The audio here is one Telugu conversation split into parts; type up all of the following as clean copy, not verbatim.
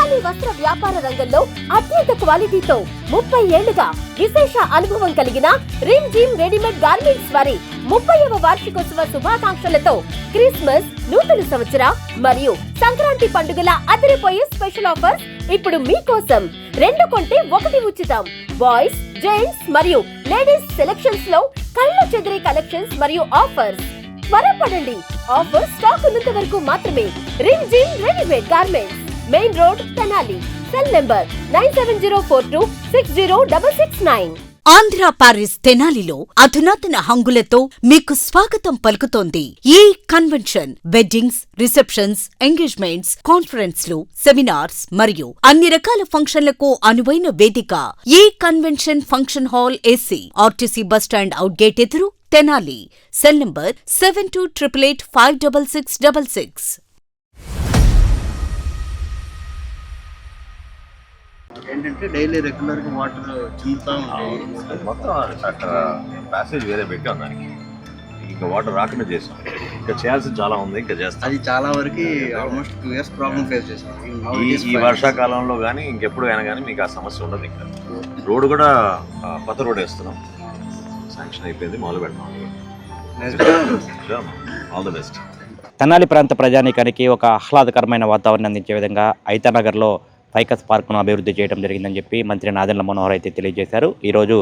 తెనాలి వస్త్ర వ్యాపార రంగంలో అత్యంత క్వాలిటీతో 30 ఏళ్లుగా విశేష అనుభవం కలిగిన రిమ్ జిమ్ రెడీమేడ్ గార్మెంట్స్ వారి 30వ వార్షికోత్సవ శుభాకాంక్షలతో క్రిస్మస్, నూతన సంవత్సర మరియు సంక్రాంతి పండుగల అదిరిపోయే స్పెషల్ ఆఫర్స్ ఇప్పుడు మీకోసం. 2 కొంటే 1 ఉచితం. బాయ్స్, జెంట్స్ మరియు లేడీస్ సెలక్షన్స్ లో కళ్ళు చెదిరే కలెక్షన్స్ మరియు ఆఫర్స్. త్వరపడండి, ఆఫర్ స్టాక్ ఉన్నంత వరకు మాత్రమే. Rim Jhim readymade garments, main road, Tenali. Cell number 9704260669. Andhra Paris తెనాలిలో అధునాతన హంగులతో మీకు స్వాగతం పలుకుతోంది. ఈ కన్వెన్షన్ వెడ్డింగ్స్, రిసెప్షన్స్, ఎంగేజ్మెంట్స్, కాన్ఫరెన్స్లు, సెమినార్స్ మరియు అన్ని రకాల ఫంక్షన్లకు అనువైన వేదిక. ఈ convention function hall AC, RTC bus stand out gate ఎదురు, తెనాలి. Cell number 7288856666. ఏంటంటే డైలీ రెగ్యులర్గా వాటర్ చిందుతూ ఉంటాయి. మొత్తం అక్కడ ప్యాసేజ్ వేరే పెట్టాం దానికి. ఇంకా వాటర్ రాకుండా చేసాం. ఇంకా చేయాల్సింది చాలా ఉంది, ఇంకా చేస్తాం. అది చాలా వరకు ఆల్మోస్ట్ 2 years ప్రాబ్లం ఫేస్ చేసాం. ఈ వర్షాకాలంలో కానీ ఇంకెప్పుడు అయినా కానీ మీకు ఆ సమస్య ఉండదు. ఇంకా రోడ్డు కూడా కొత్త రోడ్ వేస్తున్నాం, శాంక్షన్ అయిపోయింది, మొదలు పెడతాం. All the best. తెనాలి ప్రాంత ప్రజానీకానికి ఒక ఆహ్లాదకరమైన వాతావరణం అందించే విధంగా ఐతానగర్లో ఫైకస్ పార్కును అభివృద్ధి చేయడం జరిగిందని చెప్పి మంత్రి నాదెండ్ల మనోహర్ అయితే తెలియజేశారు. ఈరోజు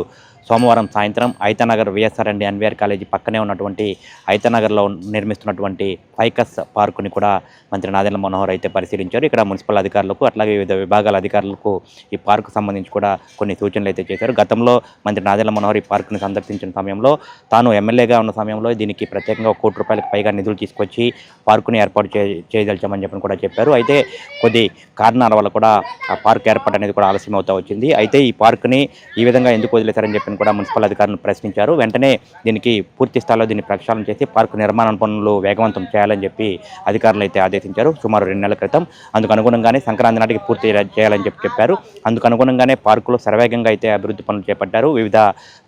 సోమవారం సాయంత్రం Aithanagar VSR and NVR college పక్కనే ఉన్నటువంటి ఐతానగర్లో నిర్మిస్తున్నటువంటి ఫైకస్ పార్కుని కూడా మంత్రి నాదెండ్ల మనోహర్ అయితే పరిశీలించారు. ఇక్కడ మున్సిపల్ అధికారులకు అట్లాగే వివిధ విభాగాల అధికారులకు ఈ పార్కు సంబంధించి కూడా కొన్ని సూచనలు అయితే చేశారు. గతంలో మంత్రి నాదెండ్ల మనోహర్ ఈ పార్కుని సందర్శించిన సమయంలో తాను ఎమ్మెల్యేగా ఉన్న సమయంలో దీనికి ప్రత్యేకంగా ₹1 కోటి పైగా నిధులు తీసుకొచ్చి పార్కుని ఏర్పాటు చేయదలిచామని చెప్పని కూడా చెప్పారు. అయితే కొద్ది కారణాల వల్ల కూడా ఆ పార్క్ ఏర్పాటు అనేది కూడా ఆలస్యం అవుతూ వచ్చింది. అయితే ఈ పార్కుని ఈ విధంగా ఎందుకు వదిలేశారని చెప్పి కూడా మున్సిపల్ అధికారులను ప్రశ్నించారు. వెంటనే దీనికి పూర్తి స్థాయిలో దీన్ని ప్రక్షాళన చేసి పార్కు నిర్మాణ పనులు వేగవంతం చేయాలని చెప్పి అధికారులు అయితే ఆదేశించారు సుమారు 2 నెలల క్రితం. అందుకు అనుగుణంగానే సంక్రాంతి నాటికి పూర్తి చేయాలని చెప్పారు. అందుకు అనుగుణంగానే పార్కులో శరవేగంగా అయితే అభివృద్ధి పనులు చేపట్టారు. వివిధ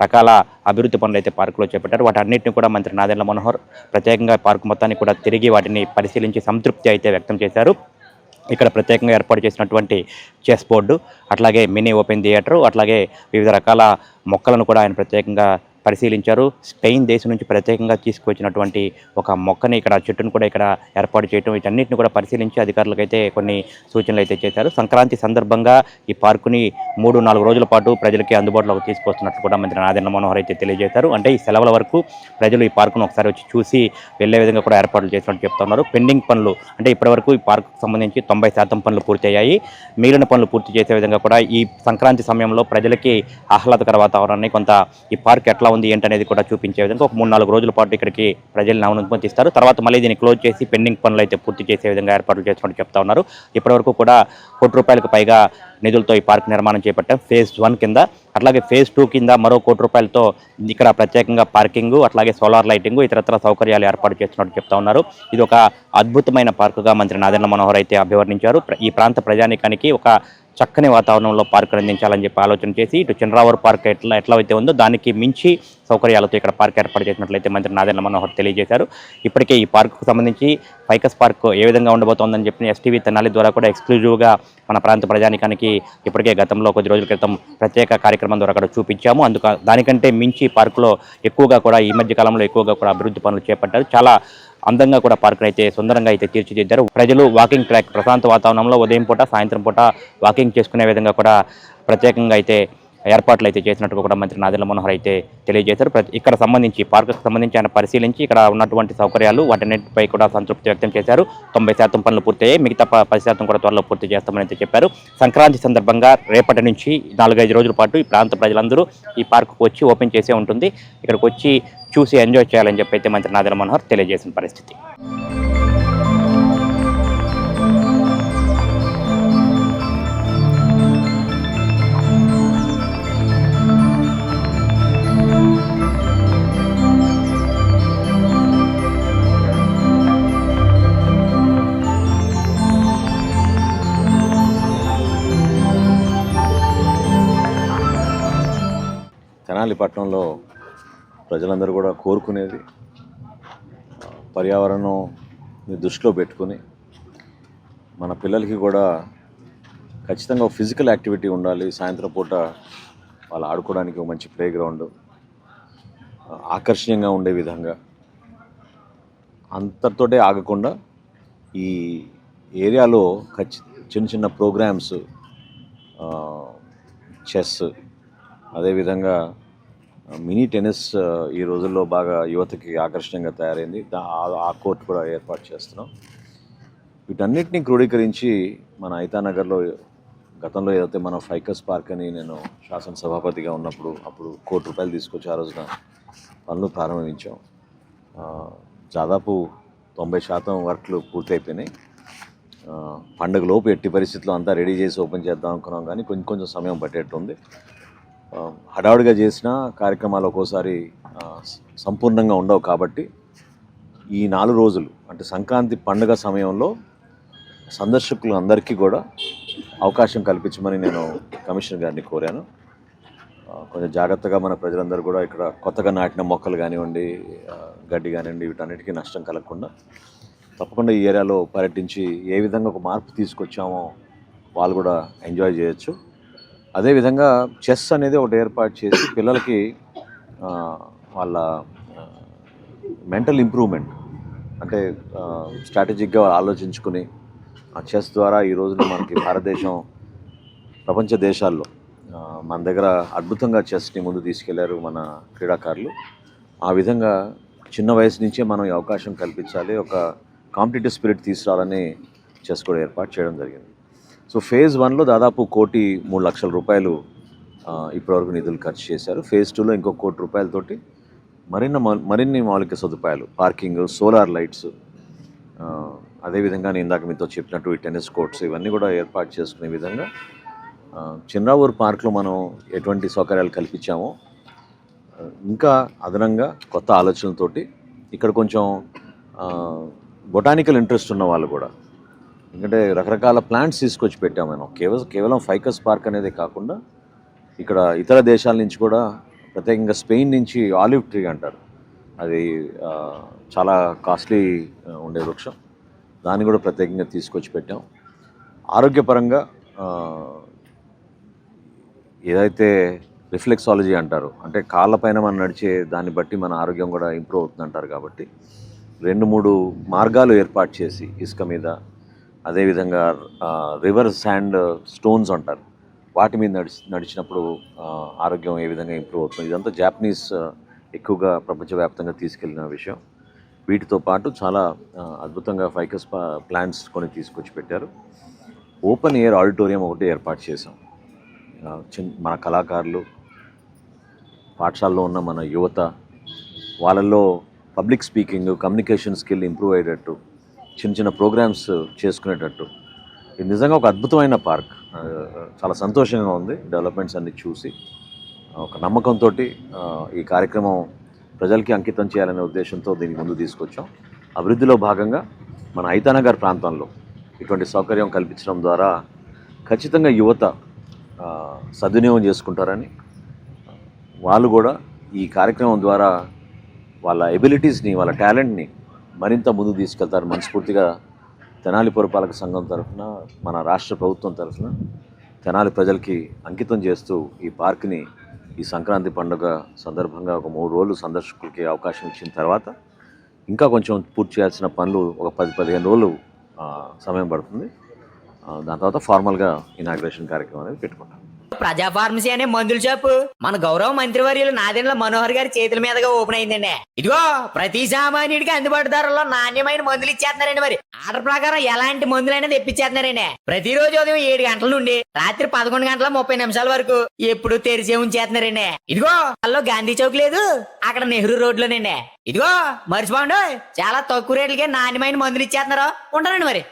రకాల అభివృద్ధి పనులు అయితే పార్కులో చేపట్టారు. వాటన్నిటిని కూడా మంత్రి నాదెండ్ల మనోహర్ ప్రత్యేకంగా పార్కు మొత్తాన్ని కూడా తిరిగి వాటిని పరిశీలించి సంతృప్తి అయితే వ్యక్తం చేశారు. ఇక్కడ ప్రత్యేకంగా ఏర్పాటు చేసినటువంటి చెస్ బోర్డు, అట్లాగే మినీ ఓపెన్ థియేటరు, అట్లాగే వివిధ రకాల మొక్కలను కూడా ఆయన ప్రత్యేకంగా పరిశీలించారు. స్పెయిన్ దేశం నుంచి ప్రత్యేకంగా తీసుకొచ్చినటువంటి ఒక మొక్కని ఇక్కడ చెట్టును కూడా ఇక్కడ ఏర్పాటు చేయడం, వీటన్నిటిని కూడా పరిశీలించి అధికారులకైతే కొన్ని సూచనలు అయితే చేశారు. సంక్రాంతి సందర్భంగా ఈ పార్కుని 3-4 రోజుల పాటు ప్రజలకి అందుబాటులోకి తీసుకొస్తున్నట్టు కూడా మంత్రి నాదెండ్ల మనోహర్ అయితే తెలియజేశారు. అంటే ఈ సెలవుల వరకు ప్రజలు ఈ పార్కును ఒకసారి వచ్చి చూసి వెళ్లే విధంగా కూడా ఏర్పాట్లు చేసినట్టు చెప్తున్నారు. పెండింగ్ పనులు అంటే ఇప్పటివరకు ఈ పార్కుకు సంబంధించి 90% పనులు పూర్తయ్యాయి. మిగిలిన పనులు పూర్తి చేసే విధంగా కూడా ఈ సంక్రాంతి సమయంలో ప్రజలకి ఆహ్లాదకర వాతావరణాన్ని కొంత ఈ పార్క్ ఎట్లా ఉంది ఏంటనేది కూడా చూపించే విధంగా ఒక 3-4 రోజుల పాటు ఇక్కడికి ప్రజలను అనుమతిస్తారు. తర్వాత మళ్ళీ దీన్ని క్లోజ్ చేసి పెండింగ్ పనులు అయితే పూర్తి చేసే విధంగా ఏర్పాట్లు చేస్తున్నట్టు చెప్తా ఉన్నారు. ఇప్పటివరకు కూడా ₹1 కోటి పైగా నిధులతో ఈ పార్క్ నిర్మాణం చేపట్టాం ఫేజ్ 1 కింద. అట్లాగే ఫేజ్ 2 కింద మరో ₹1 కోటితో ఇక్కడ ప్రత్యేకంగా పార్కింగ్, అట్లాగే సోలార్ లైటింగ్, ఇతరత్ర సౌకర్యాలు ఏర్పాటు చేస్తున్నట్టు చెప్తా ఉన్నారు. ఇది ఒక అద్భుతమైన పార్కుగా మంత్రి నాదెండ్ల మనోహర్ అయితే అభివర్ణించారు. ఈ ప్రాంత ప్రజానీకానికి ఒక చక్కని వాతావరణంలో పార్కు అందించాలని చెప్పి ఆలోచన చేసి ఇటు చంద్రావర్ పార్క్ ఎట్లా అయితే ఉందో దానికి మించి సౌకర్యాలతో ఇక్కడ పార్క్ ఏర్పాటు చేసినట్లయితే మంత్రి నాదెండ్ల మనోహర్ తెలియజేశారు. ఇప్పటికే ఈ పార్కుకు సంబంధించి ఫైకస్ పార్క్ ఏ విధంగా ఉండబోతోందని చెప్పి ఎస్టీవీ తెనాలి ద్వారా కూడా ఎక్స్క్లూజివ్గా మన ప్రాంత ప్రజానికానికి ఇప్పటికే గతంలో కొద్ది రోజుల క్రితం ప్రత్యేక కార్యక్రమం ద్వారా అక్కడ చూపించాము. దానికంటే మించి పార్కులో ఎక్కువగా కూడా ఈ మధ్య కాలంలో ఎక్కువగా కూడా అభివృద్ధి పనులు చేపట్టారు. చాలా అందంగా కూడా పార్కును అయితే సుందరంగా అయితే తీర్చిదిద్దారు. ప్రజలు వాకింగ్ ట్రాక్, ప్రశాంత వాతావరణంలో ఉదయం పూట సాయంత్రం పూట వాకింగ్ చేసుకునే విధంగా కూడా ప్రత్యేకంగా అయితే ఏర్పాట్లు అయితే చేసినట్టుగా కూడా మంత్రి నాదెండ్ల మనోహర్ అయితే తెలియజేశారు. ఇక్కడ సంబంధించి పార్కుకు సంబంధించి ఆయన పరిశీలించి ఇక్కడ ఉన్నటువంటి సౌకర్యాలు వాటన్నిటిపై కూడా సంతృప్తి వ్యక్తం చేశారు. 90% పనులు పూర్తయ్యాయి, మిగతా 10% కూడా త్వరలో పూర్తి చేస్తామని అయితే చెప్పారు. సంక్రాంతి సందర్భంగా రేపటి నుంచి 4-5 రోజుల పాటు ఈ ప్రాంత ప్రజలందరూ ఈ పార్కుకు వచ్చి ఓపెన్ చేసే ఉంటుంది. ఇక్కడికి వచ్చి చూసి ఎంజాయ్ చేయాలని చెప్పి అయితే మంత్రి నాదెండ్ల మనోహర్ తెలియజేసిన పరిస్థితి. తెనాలి పట్టణంలో ప్రజలందరూ కూడా కోరుకునేది పర్యావరణం దృష్టిలో పెట్టుకుని మన పిల్లలకి కూడా ఖచ్చితంగా ఒక ఫిజికల్ యాక్టివిటీ ఉండాలి. సాయంత్రం పూట వాళ్ళు ఆడుకోవడానికి ఒక మంచి ప్లే గ్రౌండ్, ఆకర్షణీయంగా ఉండే విధంగా, అంతటితోటే ఆగకుండా ఈ ఏరియాలో చిన్న చిన్న ప్రోగ్రామ్స్, చెస్, అదేవిధంగా మినీ టెన్నిస్ ఈ రోజుల్లో బాగా యువతకి ఆకర్షణీయంగా తయారైంది. ఆ కోర్టు కూడా ఏర్పాటు చేస్తున్నాం. వీటన్నిటిని క్రోడీకరించి మన ఐతానగర్లో గతంలో ఏదైతే మన ఫైకస్ పార్క్ అని నేను శాసనసభాపతిగా ఉన్నప్పుడు అప్పుడు ₹1 కోటి తీసుకొచ్చి ఆ రోజున పనులు ప్రారంభించాం. దాదాపు 90% వర్క్లు పూర్తయిపోయినాయి. పండుగలోపు ఎట్టి పరిస్థితుల్లో అంతా రెడీ చేసి ఓపెన్ చేద్దాం అనుకున్నాం, కానీ కొంచెం సమయం పట్టేట్టుంది. హడావుడిగా చేసిన కార్యక్రమాలు ఒక్కోసారి సంపూర్ణంగా ఉండవు. కాబట్టి ఈ 4 రోజులు అంటే సంక్రాంతి పండుగ సమయంలో సందర్శకులు అందరికీ కూడా అవకాశం కల్పించమని నేను కమిషనర్ గారిని కోరాను. కొంచెం జాగ్రత్తగా మన ప్రజలందరూ కూడా ఇక్కడ కొత్తగా నాటిన మొక్కలు కానివ్వండి, గడ్డి కానివ్వండి, వీటన్నిటికీ నష్టం కలగకుండా తప్పకుండా ఈ ఏరియాలో పర్యటించి ఏ విధంగా ఒక మార్పు తీసుకొచ్చామో వాళ్ళు కూడా ఎంజాయ్ చేయొచ్చు. అదేవిధంగా చెస్ అనేది ఒకటి ఏర్పాటు చేసి పిల్లలకి వాళ్ళ మెంటల్ ఇంప్రూవ్మెంట్ అంటే స్ట్రాటజిక్గా ఆలోచించుకుని ఆ చెస్ ద్వారా ఈ రోజున మనకి భారతదేశం ప్రపంచ దేశాల్లో మన దగ్గర అద్భుతంగా చెస్ని ముందు తీసుకెళ్లారు మన క్రీడాకారులు. ఆ విధంగా చిన్న వయసు నుంచే మనం ఈ అవకాశం కల్పించాలి, ఒక కాంపిటేటివ్ స్పిరిట్ తీసుకురావాలని చెస్ కూడా ఏర్పాటు చేయడం జరిగింది. సో ఫేజ్ 1లో దాదాపు ₹1,03,00,000 ఇప్పటివరకు నిధులు ఖర్చు చేశారు. ఫేజ్ 2లో ఇంకో ₹1 కోటి మరిన్ని మౌలిక సదుపాయాలు, పార్కింగ్, సోలార్ లైట్స్, అదేవిధంగా నేను ఇందాక మీతో చెప్పినట్టు ఈ టెన్నిస్ కోర్ట్స్ ఇవన్నీ కూడా ఏర్పాటు చేసుకునే విధంగా చిన్నరావూరు పార్క్లో మనం ఎటువంటి సౌకర్యాలు కల్పించామో ఇంకా అదనంగా కొత్త ఆలోచనలతోటి ఇక్కడ కొంచెం బొటానికల్ ఇంట్రెస్ట్ ఉన్న వాళ్ళు కూడా, ఎందుకంటే రకరకాల ప్లాంట్స్ తీసుకొచ్చి పెట్టాము మనం. కేవలం ఫైకస్ పార్క్ అనేది కాకుండా ఇక్కడ ఇతర దేశాల నుంచి కూడా, ప్రత్యేకంగా స్పెయిన్ నుంచి ఆలివ్ ట్రీ అంటారు, అది చాలా కాస్ట్లీ ఉండే వృక్షం, దాన్ని కూడా ప్రత్యేకంగా తీసుకొచ్చి పెట్టాం. ఆరోగ్యపరంగా ఏదైతే రిఫ్లెక్సాలజీ అంటారు, అంటే కాళ్ళపైన మనం నడిచే దాన్ని బట్టి మన ఆరోగ్యం కూడా ఇంప్రూవ్ అవుతుంది అంటారు. కాబట్టి 2-3 మార్గాలు ఏర్పాటు చేసి ఇసుక మీద, అదేవిధంగా రివర్ శాండ్ స్టోన్స్ అంటారు, వాటి మీద నడిచినప్పుడు ఆరోగ్యం ఏ విధంగా ఇంప్రూవ్ అవుతుంది. ఇదంతా జాపనీస్ ఎక్కువగా ప్రపంచవ్యాప్తంగా తీసుకెళ్లిన విషయం. వీటితో పాటు చాలా అద్భుతంగా ఫైకస్ ప్లాంట్స్ కొన్ని తీసుకొచ్చి పెట్టారు. ఓపెన్ ఎయిర్ ఆడిటోరియం ఒకటి ఏర్పాటు చేసాం. మన కళాకారులు, పాఠశాలలో ఉన్న మన యువత, వాళ్ళల్లో public speaking, communication skill improve అయ్యేటట్టు చిన్న చిన్న ప్రోగ్రామ్స్ చేసుకునేటట్టు. ఇది నిజంగా ఒక అద్భుతమైన పార్క్. చాలా సంతోషంగా ఉంది డెవలప్మెంట్స్ అన్ని చూసి. ఒక నమ్మకంతో ఈ కార్యక్రమం ప్రజలకి అంకితం చేయాలనే ఉద్దేశంతో దీన్ని ముందు తీసుకొచ్చాం. అభివృద్ధిలో భాగంగా మన ఐతానగర్ ప్రాంతంలో ఇటువంటి సౌకర్యం కల్పించడం ద్వారా ఖచ్చితంగా యువత సద్వినియోగం చేసుకుంటారని, వాళ్ళు కూడా ఈ కార్యక్రమం ద్వారా వాళ్ళ ఎబిలిటీస్ని, వాళ్ళ టాలెంట్ని మరింత ముందు తీసుకెళ్తారు. మనస్ఫూర్తిగా తెనాలి పురపాలక సంఘం తరఫున, మన రాష్ట్ర ప్రభుత్వం తరఫున తెనాలి ప్రజలకి అంకితం చేస్తూ ఈ పార్క్ని ఈ సంక్రాంతి పండుగ సందర్భంగా ఒక 3 రోజులు సందర్శకులకి అవకాశం ఇచ్చిన తర్వాత ఇంకా కొంచెం పూర్తి చేయాల్సిన పనులు ఒక 10-15 రోజులు సమయం పడుతుంది. దాని తర్వాత ఫార్మల్గా ఇనాగ్రేషన్ కార్యక్రమం అనేది పెట్టుకుంటాం. ప్రజా ఫార్మసీ అనే మందుల షాపు మన గౌరవ మంత్రివర్యులు నాదెండ్ల మనోహర్ గారి చేతుల మీదుగా ఓపెన్ అయిందండి. ఇదిగో ప్రతి సామాన్యుడికి అందుబాటు ధరలో నాణ్యమైన మందులు ఇచ్చేస్తున్నారండి. మరి ఆర్డర్ ప్రకారం ఎలాంటి మందులైనా తెప్పించేస్తున్నారండి. ప్రతిరోజు ఉదయం 7 గంటల నుండి రాత్రి 11:30 వరకు ఎప్పుడు తెరిచే ఉంచేస్తున్నారండి. ఇదిగో అల్లో గాంధీ చౌక్ లేదు, అక్కడ నెహ్రూ రోడ్లోనండి. ఇదిగో మర్చిపోండి, చాలా తక్కువ రేట్లకే నాణ్యమైన మందులు ఇచ్చేస్తున్నారు. ఉంటారండి మరి.